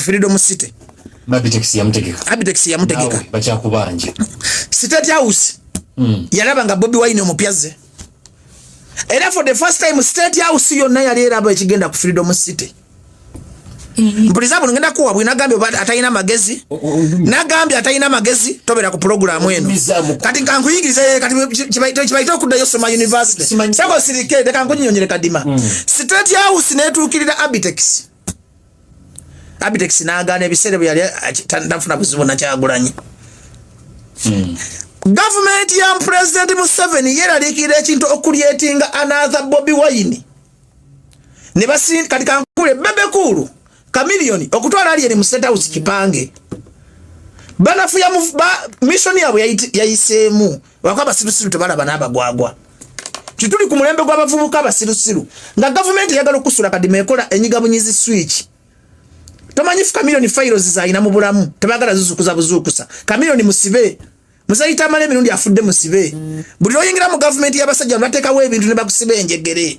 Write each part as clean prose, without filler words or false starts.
Freedom City. Abitex yamutegeka. Bachakubanje. State House. Yalaba nga Bobi Wine omupyaze. Era for the first time State House yonna yali eraba ekigenda ku Freedom City. Mpulizabu ngenda kuwa bwina gambye atayina magezi. Nagambye atayina magezi tobera ku program eno. Kati kankuyigirize kati kibaito okuddayo Soma University. Sako sirike de kankunyonyere kadima. State House netuukirira Abitex. Abitex nagana ebiseere byali tandafuna kuzibona Kyagulanyi. Government ya President Museveni yeralikira ekintu okuliyetinga another Bobi Wine. Ne basi kati kankule Bebe Cool Chameleone okutwala ali mu State House kipange. Banafu ya mission yabo yayisemu wakaba sirusiru tebala banaba gwagwa. Kituli ku mulembe gw'abavubuka basirusiru. Nga government yagala okusula kadime ekola enyigabunyizi switch. Tomanyifu Chameleone files zaina mu bulamu tebagala zuzukuza buzukusa. Chameleone musibe musayita amale mirundi afudde musibe. Buli oyingira mu government y'abasajja batekawo ebintu ne bakusibe enjegere.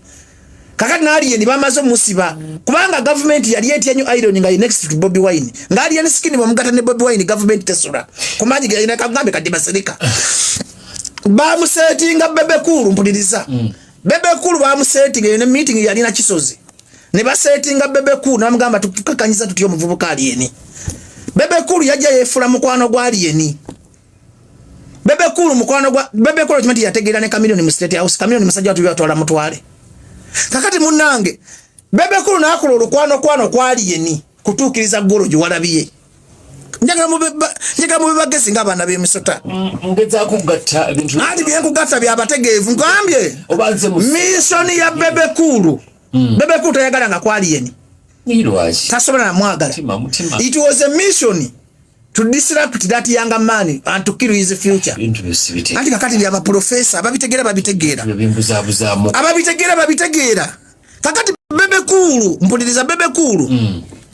Kakati naliye ni bamazo musiba kubanga government yali etyanyo iron nga next to Bobi Wine ngali yani skin bamugata ne Bobi Wine government tesura kumanyi ina kagambe kadima serika ba musetinga Bebe Cool mpuliriza Bebe Cool ba musetinga ne meeting yali na Kisozi ne basetinga Bebe Cool namugamba tukakanyiza tutyo muvubuka aliyeni Bebe Cool yajja yefula mukwano gwa aliyeni Bebe Cool mukwano gwa Bebe Cool kimati yategera ne Chameleone mu State House Chameleone musajja watu yatwala mutwale kakati munange Bebe Cool nakola olukwano kwa aliyeni kutukiriza gorojo walabiye njaga mu bagezi ngabana bemisota ngeza kugatta bintu ali byenkugatta byabategeevu ngambye obanze mu mission ya Bebe Cool Bebe Cool tayagala nga kwa aliyeni nirwaji tasobola na mwagala mutima. It was a mission to disrupt that young man and to kill his future. Ati kakati byaba professor ababitegera babitegera kakati Bebe Cool mpuliriza Bebe Cool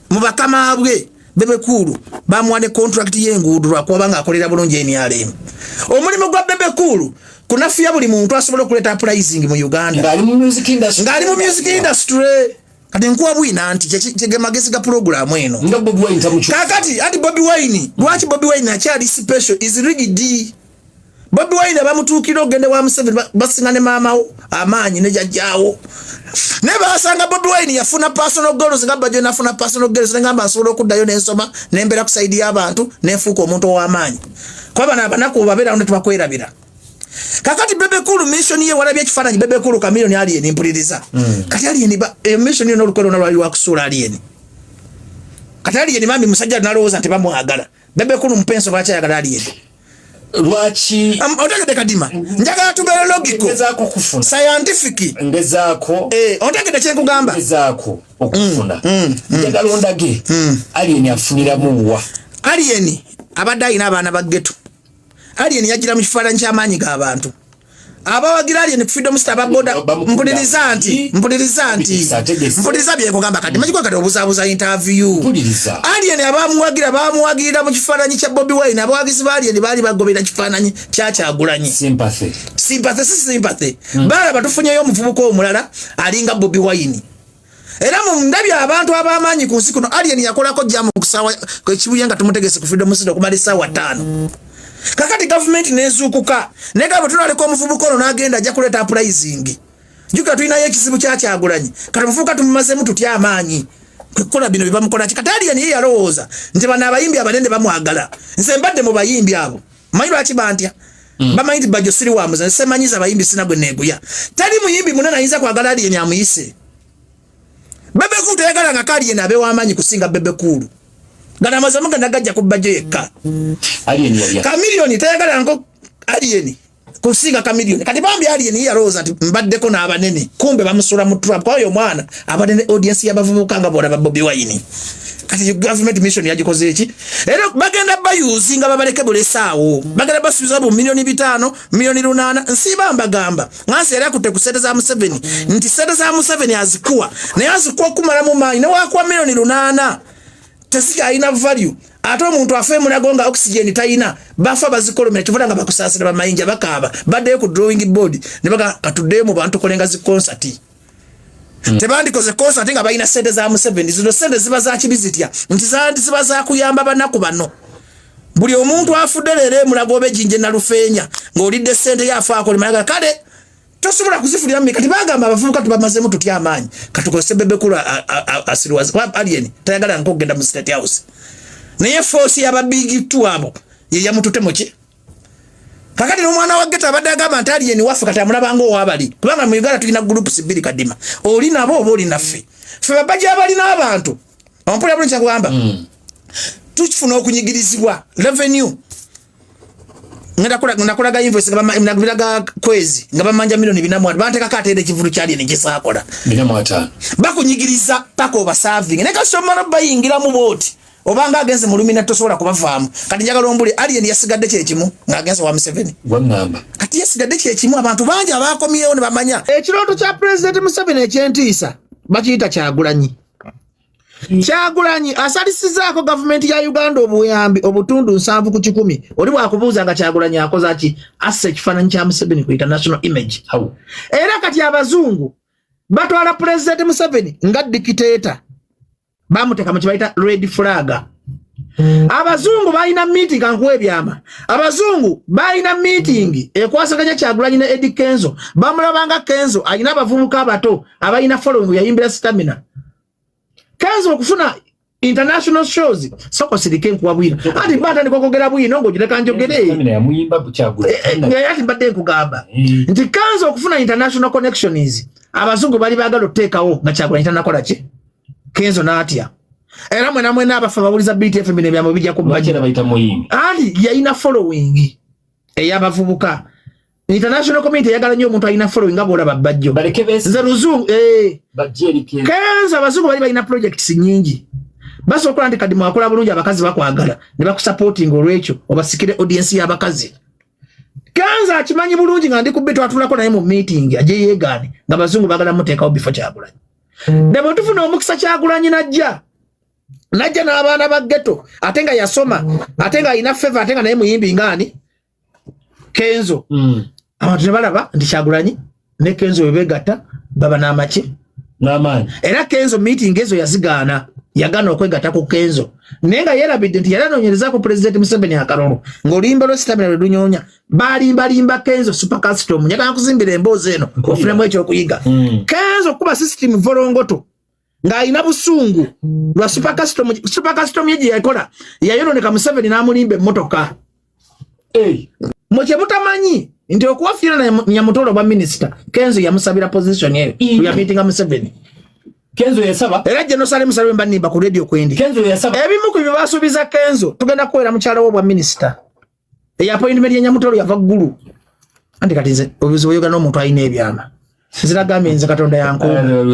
mubakama abwe Bebe Cool bamwane contract yengudu lwakubanga akolera bulungi NRM omulimu gwa Bebe Cool kunafiya buli muntu asobola okuleta uprising mu Uganda ngali mu music industry kati nkuwa bwina anti chege magezi ga program eno nga Bobi Wine tamuchu kakati ati Bobi Wine lwachi Bobi Wine achali special is rigid Bobi Wine bamutukira ogende wa Museveni basingane mama amanyi ne jajjawo ne basanga Bobi Wine yafuna personal goals nga bajo nafuna personal goals ngamba asobola okuddayo n'ensoma n'embera kusaidia abantu n'enfuuka omuntu ow'amaanyi kwa bana banako babera ndo tubakwerabira kakati Bebe Cool mission ye walabye ekifaananyi Bebe Cool Chameleone aliyeni mpuliriza kati aliyeni mission ye n'olukwero nalwali wakusula aliyeni kati aliyeni mami musajja nalowooza nti bamwagala Bebe Cool mpenso lwakyayagala aliyeni lwachi otegede kadima njagala tugala logical ngezaako kufuna scientific ngezaako otegede kyenkugamba ngezaako okufuna njagala ondage aliyeni afuniramu wa aliyeni abadde alina abaana ba ghetto aliyeni yagira mu kifaananyi ky'amaanyi g'abantu abawagira aliyeni Freedom Star baboda mpuliriza byenkugamba kati makikwa kati obuzaabuza interview aliyeni abamuwagirira mu kifaananyi kya Bobi Wine abawagizi ba aliyeni baali bagobera kifaananyi kya Kyagulanyi sympathy balaba tufunyeyo omuvubuka omulala alinga Bobi Wine era mu ndabya abantu ab'amaanyi ku nsi kuno aliyeni yakolako jamu kusawa kwekibuye nga tumutegese ku Freedom Star okumala essaawa 5 kakati government nezukuka negabo tunaleko omuvubuka ono n'agenda ajja kuleta uprising juka tulinayo ekizibu kya Kyagulanyi kati muvubuka tumumazemu tutya amaanyi kwekola bino bibamukola kati aliyeni ye yalowooza nti bano abayimbi abanene bamwagala nze mbadde mu bayimbi abo manyi lwaki bantya bamanyi nti Bajjo siri wa muze semanyiza abayimbi sina gwe neeguya tali muyimbi munene ayinza kwagala aliyeni amuyise Bebe Cool tayagala nga aliyeni abe w'amaanyi kusinga Bebe Cool gana mazamuga nagajja ku Bajjo yekka Chameleone tayagala ngo aliyeni kusinga Chameleone kati bambi aliyeni yalowooza nti mbaddeko n'abanene kumbe bamusula mu trap kwa oyo mwana abanene audience y'abavubuka nga bona ba Bobi Wine kati government mission yagikoze eki era bagenda bayuzinga babaleke bulesaawo bagenda basubiza bu milioni 5 milioni 8 nsiba mbagamba ngansi era kutte ku sente za Museveni nti sente za Museveni azikuwa naye azikuwa kumala mu mayi ne wakwa milioni 8 tesika ina value ate omuntu afe munagonga oxygen tayina bafa bazikolomera kivuga nga bakusasira bamayinja bakaba badde ku drawing board ne baga katudde mu bantu kolenga zi concert tebandikoze kosa ate nga balina sente za Museveni. Zino sente ziba za kibizitya nti ziba za kuyamba banaku bano. Buli omuntu afudde leero mulago obejinje na Lufeenya ng'olidde sente yafaako limaga kale tosobola kuzifulira mmeka tibagamba abavubuka tubamazemu tutya amaanyi katukozese Bebekulu asiriwazi kwa alien tayagala nkogenda mu State House naye force y'ababigi tu abo ye yamutute moki kakati n'omwana wa Geta abadde agamba nti alien waffe kati amulabanga owabali kubanga mu Uganda tulina groups bbiri kadima oli nabo oba oli naffe ffe babajja abalina abantu ompulira bulungi kyakugamba tukifuna okunyigirizibwa revenue ngakulaga invoice ngabiraga kwezi ngabamanja milioni 400 banteka katende kivulu kyali ne kisakola 400 bakunyigiriza pako obaserving ne kasomara bayingira mu boti obanga agenze mu lumina tosobola kubavaamu kati njagala ombuli alien yasigadde kyekimu ng'agenze wa Museveni gwangamba kati yasigadde kyekimu abantu bangi abakomyewo ne bamanya ekiroto kya President Museveni ekyentiisa bakiyita Kyagulanyi. Kyagulanyi asalisizaako gavumenti ya Uganda obuyambi obutundu 7 ku 10 oli bwakubuuza nga Kyagulanyi akoza ki assa ekifaananyi kya Museveni ku international image. Era kati abazungu batwala President Museveni nga dictator bamuteka mu kibayita red flag. Abazungu balina meeting kankuwe byama. Abazungu balina meeting ekwasaganya Kyagulanyi ne Eddie Kenzo bamulabanga Kenzo alina abavubuka abato abalina following yayimbira stamina. Kenzo okufuna international shows soko sirike nkuwabwira ati mbata ndikokogera bwino ngojireka njogere stamina ya muyimba Kyagulanyi yati mbadde nkugamba nti Kenzo okufuna international connections abazungu bali bagalo tekawo nga Kyagulanyi tanakola ki Kenzo natya era mwena abafa babuliza BTF bine byamo bijja kubajira bayita muyimbi ali yaina following eyabavubuka international community yagala nnyo omuntu alina following abola babajjo nze luzungu bajeri Kenzo abazungu bali balina projects nyingi basi okola ndi kadi mwakola bulungi abakazi bakwagala ne bakusupporting olwekyo obasikire audience y'abakazi. Kenzo akimanyi bulungi nga ndi kubbi twatulako naye mu meeting aje yeegane nga bazungu bagala muteekawo before Kyagulanyi. Nebo tufuna omukisa Kyagulanyi najja n'abaana ba ghetto ate nga yasoma ate nga alina favor ate nga naye muyimbi ngani Kenzo abantu balaba ndi Kyagulanyi ne Kenzo webegatta baba n'amaki n'amaanyi era Kenzo meeting ezo yazigaana yagana okwegatta ku Kenzo nenga yerabidde nti yaranonyereza ku President Museveni akalolo ng'olimba lwe stamina lwe dunyonya balimba Kenzo super custom nyagala kuzimbira emboozi eno ofunemu ekyo okuyiga Kenzo kuba system volongoto ng'alina busungu lwa super custom yeji yakola yayononeka Museveni n'amulimba emmotoka mukye nti okuwafira na Nyamutolo bwa minister Kenzo yamusabira position eyo ya meeting ga Museveni. Kenzo yasaba era Jenosali Museveni banimba ku radio kwendi Kenzo yasaba ebimu ku bibasubiza Kenzo tugenda kwera mukyalo bwa minister eya appointment ya Nyamutolo yava ggulu andi kati nze obuzibu yoga n'omuntu alina ebyama ziragamye nze Katonda yanko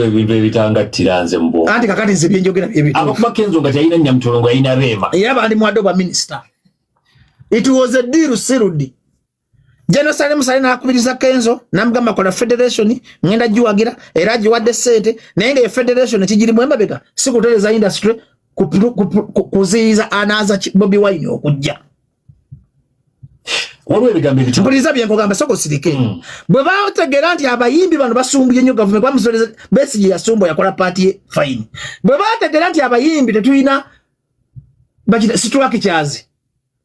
ebintu ebitangattira nze mbo anti kakati nze byenjogera byebitu abakuba Kenzo nga talina Nyamutolo nga alina Rema era bandi mwadde bwa minister. It was a deal serudi Jenosali Museveni nakubiriza Kenzo namugamba kola federation ngenda jiwagira era jiwadde sente naye nga federation kijiri mu embabeka sikutereza industry kuziiza anaza Bobi Wine okujja waliwo ebigambo ebityo mpuliriza byenkugamba soko sirike bwe bategeera nti abayimbi bano basumbuye nnyo gavumenti bamusoleza Besigye yasumbu yakola party ye fine bwe bategeera nti abayimbi tetulina bakita situwaki kyazi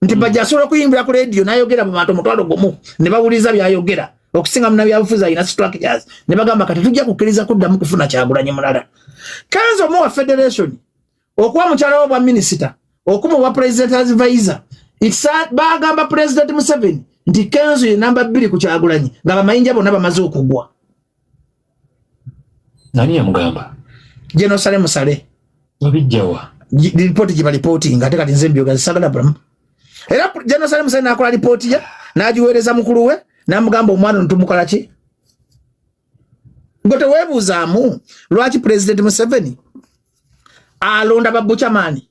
nti bajasobola kuyimbira ku radio n'ayogera mu bantu omutwalo gumu ne bawuliza byayogera okusinga mu nabyabufuzi alina situwaki kyazi ne bagamba kati tujja kukkiriza kuddamu kufuna Kyagulanyi mulala. Kenzo mu wa federation okuwa mukyala wa minister okumu wa president advisor bagamba President Museveni nti Kenzo ye namba 2 ku Kyagulanyi nga bamayinja bonna bamaze okugwa. Nani yamugamba? Jenosali Musale wabijjawa report jiba reporting ate kati nze mbyoga sagala bram era Jenosali Musale nakola report ya najiwereza mukulu we namugamba omwana ntumukala ki ngote webuuzaamu lwaki President Museveni alonda babuchamani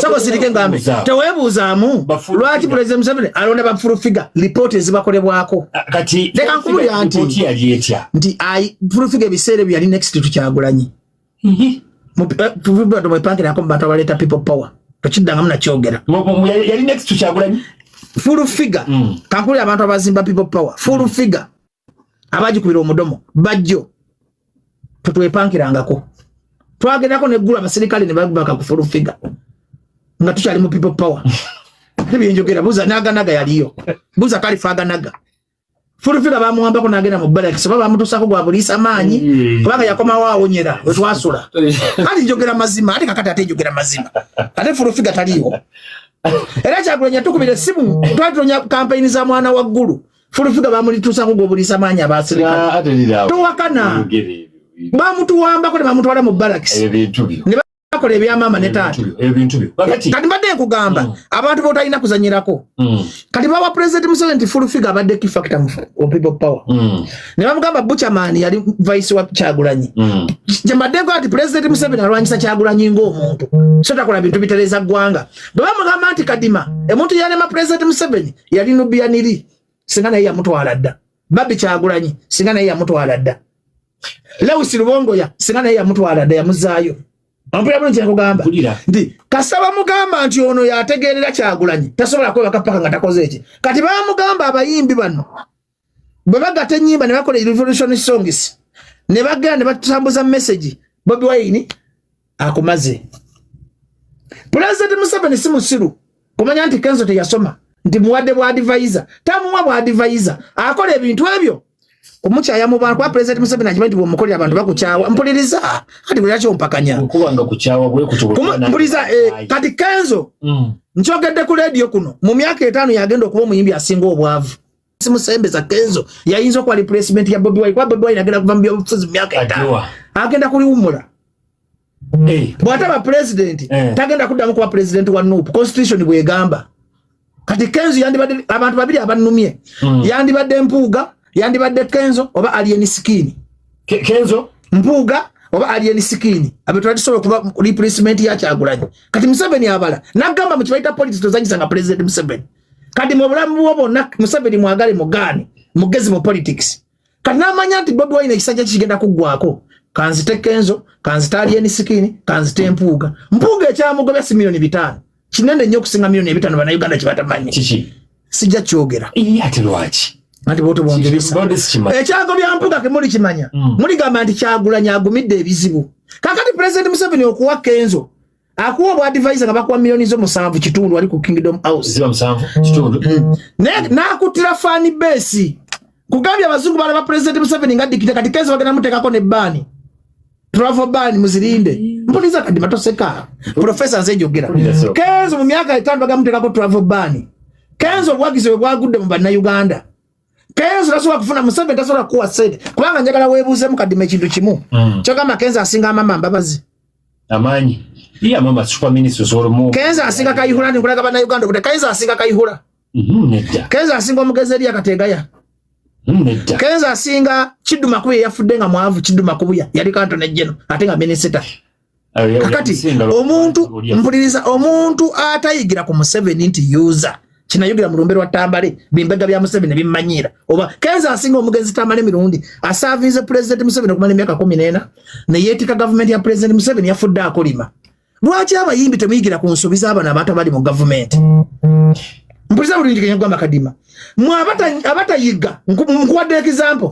soko sirike ngambe tewebuuzaamu lwaki President Museveni alonda bafuru figure report ezibakolebwako kati leka nkubuli anti report ya lietya nti ai furu figure biseere byali next to Kyagulanyi tuviba tumepangira ko bantu baleta people power tukidanga muna kyogera yali next to Kyagulanyi furu figure kankuli abantu abazimba people power furu figure abaji kubira omudomo bajjo tutwepankirangako twagendako neggula abaserikale ne bagubaka ku full figure nga tukyali mu people power tebyenjogera buza naganaga yaliyo buza kalifa naga full figure bamuwambako nagenda mu barracks baba bamutusako gwa bulisa maanyi kubanga yakoma waawonyera wetwasula kati njogera mazima ate kakati ate njogera mazima ate full figure taliyo era Kyagulanyi tukubira simu twatonya campaign za mwana wa ggulu full figure bamulitusako gwa bulisa maanyi abaserikale tuwakana bamutuwambako ne bamutwala mu barracks bakola ebyamama ne taata kati mbadde nkugamba abantu botalina kuzanyirako kati bawa president Museveni full figure abadde key factor of people power ne bamugamba Buchaman yali vice wa Kyagulanyi mbadde ko ati president Museveni alwanyisa Kyagulanyi ng'omuntu so takola bintu bitereza ggwanga bamugamba nti Kadima emuntu yalema president Museveni yali nubianiri singa naye yamutwala dda Babi Kyagulanyi singa naye yamutwala dda Lewis Lubongoya singa naye yamutwala dda yamuzaayo ampula bano kyakugamba ndi kasaba mugamba nti ono yategerera Kyagulanyi tasobola kwebaka paka nga takoze eki kati bamugamba abayimbi bano bwe bagata ennyimba ne bakola revolution songs ne bagenda ne batambuza message Bobi Wine akumaze President Museveni si musiru kumanya nti Kenzo teyasoma nti muwadde bwa advisor tamuwa bwa advisor akola ebintu ebyo kumukyaya mu bantu kwa president Museveni ajimanyi bwomukolera abantu bakukyawa mpuliriza kati bwe yakyo mpakanya okubanga kukyawa bwe kutubukana mpuliriza kati Kenzo nchogedde ku radio kuno mu myaka 5 yagenda okuba omuyimbi asinga obwavu simusembeza Kenzo yayinza kwa replacement ya Bobi Wine kwa Bobi Wine agenda kuva mu byobufuzi mu myaka 5 agenda kuliwumula bwataba president tagenda kuddamu kuba president wa NUP constitution bwegamba kati Kenzo yandibadde abantu babiri abanumye yandibadde Mpuuga yandibadde Kenzo oba Alien Sikini Kenzo Mpuuga oba Alien Sikini abetwadisobola kuba replacement ya Kyagulanyi kati Museveni abala nagamba mu kibaita politics tozanyisa nga president Museveni kati mu bulamu bwobona Museveni mwagale mugani mugezi mu politics kati namanya nti Bobi Wine ekisajja kigenda kuggwako kanzite Kenzo kanzite Alien Sikini kanzite Mpuuga ekyamugobya si $5,000,000 kinene nnyo okusinga $5,000,000 bana Uganda kibatamanyi kiki sijja kyogera ate lwaki Anti boto bongerisa ekyago bya Mpuuga ke muli kimanya muli gamba nti Kyagulanyi agumidde ebizibu kakati president Museveni okuwa Kenzo akuwa bwa advisor nga bakuwa $7,000,000 kitundu ali ku Kingdom House $7,000,000 kitundu na kutira fani base kugambya abazungu bala ba president Museveni nga dikita kati Kenzo bagenda mutekako ne bani travel ban muzirinde mpuliza kadi matoseka professor Nzejogera Kenzo mu myaka 5 bagenda mutekako travel ban Kenzo bwagize bwagudde mu bana Uganda Kenzo tasobola kufuna Museveni tasobola kuwa sede kubanga njagala weebuze mu Kadima ekintu kimu kyogamba Kenzo asinga mama mbabazi amanyi iya mama super minister solo Kenzo asinga Kayihura ni kulaga bana Uganda kuti Kenzo asinga Kayihura nedda Kenzo asinga omugezeri akategaya nedda Kenzo asinga Kiduma kuye yafudde nga mwavu Kiduma kubuya yali kanto nejjeno ate nga minister kakati omuntu mpuliriza omuntu atayigira ku Museveni nti user kinayugira mu lumbero wa Tambale bimbega bya Museveni bimmanyira oba Kenzo asinga omugezi Tambale mirundi asavinze president Museveni okumala emyaka 14 ne yetika government ya president Museveni yafudde akolima lwaki abayimbi temuyigira ku nsubiza abana abato bali mu government mpuliriza bulungi kenyagwa Kadima mu abatayiga nkuwadde example